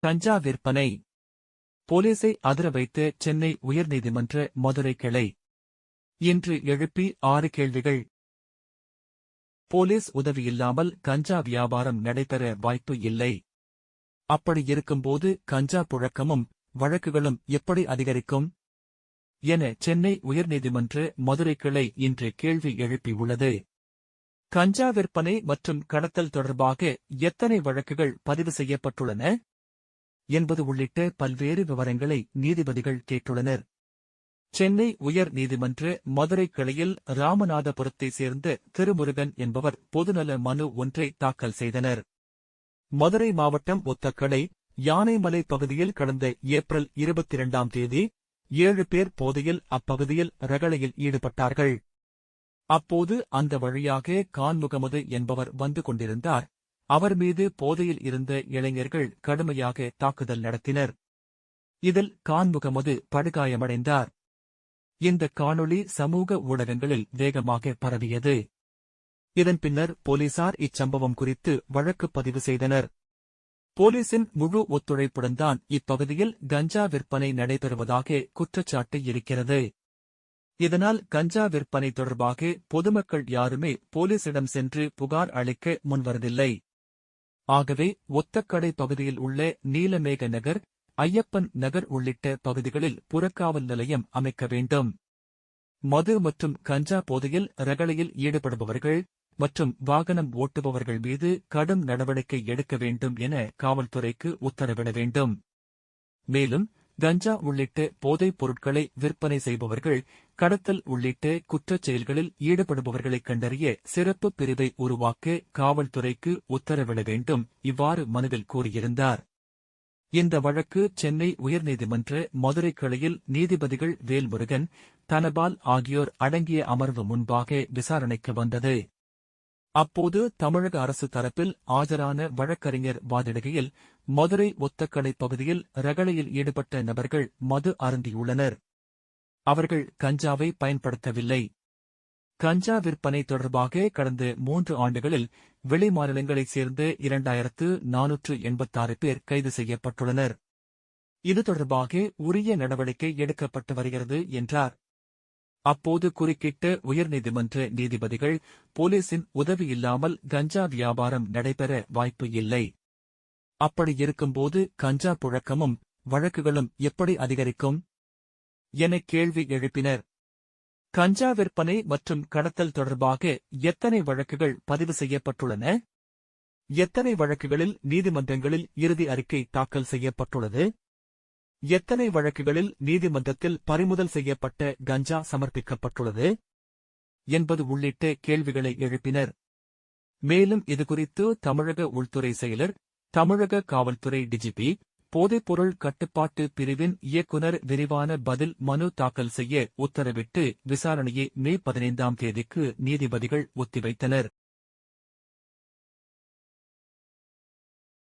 கஞ்சா விற்பனை போலீசை அதிர வைத்த சென்னை உயர்நீதிமன்ற மதுரை கிளை இன்று எழுப்பி 6 கேள்விகள். போலீஸ் உதவியில்லாமல் கஞ்சா வியாபாரம் நடைபெற வாய்ப்பு இல்லை. அப்படி இருக்கும்போது கஞ்சா புழக்கமும் வழக்குகளும் எப்படி அதிகரிக்கும் என சென்னை உயர்நீதிமன்ற மதுரை கிளை இன்று கேள்வி எழுப்பியுள்ளது. கஞ்சா விற்பனை மற்றும் கடத்தல் தொடர்பாக எத்தனை வழக்குகள் பதிவு செய்யப்பட்டுள்ளன என்பது உள்ளிட்ட பல்வேறு விவரங்களை நீதிபதிகள் கேட்டுள்ளனர். சென்னை உயர் நீதிமன்ற மதுரை கிளையில் ராமநாதபுரத்தைச் சேர்ந்த திருமுருகன் என்பவர் பொதுநல மனு ஒன்றை தாக்கல் செய்தனர். மதுரை மாவட்டம் ஒத்தக்கடை யானைமலை பகுதியில் கடந்த ஏப்ரல் 22ஆம் தேதி 7 பேர் போதையில் அப்பகுதியில் ரகளையில் ஈடுபட்டார்கள். அப்போது அந்த வழியாக கான்முகமது என்பவர் வந்து கொண்டிருந்தார். அவர் மீது போதையில் இருந்த இளைஞர்கள் கடுமையாக தாக்குதல் நடத்தினர். இதில் கான்முகமது படுகாயமடைந்தார். இந்த காணொளி சமூக ஊடகங்களில் வேகமாக பரவியது. இதன் பின்னர் போலீசார் இச்சம்பவம் குறித்து வழக்கு பதிவு செய்தனர். போலீசின் முழு ஒத்துழைப்புடன் தான் இப்பகுதியில் கஞ்சா விற்பனை நடைபெறுவதாக குற்றச்சாட்டு இருக்கிறது. இதனால் கஞ்சா விற்பனை தொடர்பாக பொதுமக்கள் யாருமே போலீசிடம் சென்று புகார் அளிக்க முன்வரவில்லை. ஆகவே ஒத்தக்கடை பகுதியில் உள்ள நீலமேக நகர், ஐயப்பன் நகர் உள்ளிட்ட பகுதிகளில் புறக்காவல் நிலையம் அமைக்க வேண்டும். மது மற்றும் கஞ்சா போதையில் ரகளையில் ஈடுபடுபவர்கள் மற்றும் வாகனம் ஓட்டுபவர்கள் மீது கடும் நடவடிக்கை எடுக்க வேண்டும் என காவல்துறைக்கு உத்தரவிட வேண்டும். மேலும் கஞ்சா உள்ளிட்ட போதைப் பொருட்களை விற்பனை செய்பவர்கள், கடத்தல் உள்ளிட்ட குற்றச் செயல்களில் ஈடுபடுபவர்களைக் கண்டறிய சிறப்பு பிரிவை உருவாக்க காவல்துறைக்கு உத்தரவிட வேண்டும். இவ்வாறு மனுவில் கூறியிருந்தார். இந்த வழக்கு சென்னை உயர்நீதிமன்ற மதுரை கிளையில் நீதிபதிகள் வேல்முருகன், தனபால் ஆகியோர் அடங்கிய அமர்வு முன்பாக விசாரணைக்கு வந்தது. அப்போது தமிழக அரசு தரப்பில் ஆஜரான வழக்கறிஞர் வாதிடுகையில், மதுரை ஒத்தக்கடை பகுதியில் ரகளையில் ஈடுபட்ட நபர்கள் மது அருந்தியுள்ளனர். அவர்கள் கஞ்சாவை பயன்படுத்தவில்லை. கஞ்சா விற்பனை தொடர்பாக கடந்த 3 ஆண்டுகளில் வெளிமாநிலங்களைச் சேர்ந்த 2486 பேர் கைது செய்யப்பட்டுள்ளனர். இது தொடர்பாக உரிய நடவடிக்கை எடுக்கப்பட்டு வருகிறது என்றார். அப்போது குறுக்கிட்ட உயர்நீதிமன்ற நீதிபதிகள், போலீசின் உதவியில்லாமல் கஞ்சா வியாபாரம் நடைபெற வாய்ப்பு இல்லை. அப்படி இருக்கும்போது கஞ்சா புழக்கமும் வழக்குகளும் எப்படி அதிகரிக்கும் என கேள்வி எழுப்பினர். கஞ்சா விற்பனை மற்றும் கடத்தல் தொடர்பாக எத்தனை வழக்குகள் பதிவு செய்யப்பட்டுள்ளன? எத்தனை வழக்குகளில் நீதிமன்றங்களில் இறுதி அறிக்கை தாக்கல் செய்யப்பட்டுள்ளது? எத்தனை வழக்குகளில் நீதிமன்றத்தில் பறிமுதல் செய்யப்பட்ட கஞ்சா சமர்ப்பிக்கப்பட்டுள்ளது என்பது உள்ளிட்ட கேள்விகளை எழுப்பினர். மேலும் இதுகுறித்து தமிழக உள்துறை செயலர், தமிழக காவல்துறை டிஜிபி, போதைப்பொருள் கட்டுப்பாட்டு பிரிவின் இயக்குநர் விரிவான பதில் மனு தாக்கல் செய்ய உத்தரவிட்டு விசாரணையை மே 15ஆம் தேதிக்கு நீதிபதிகள் ஒத்திவைத்தனர்.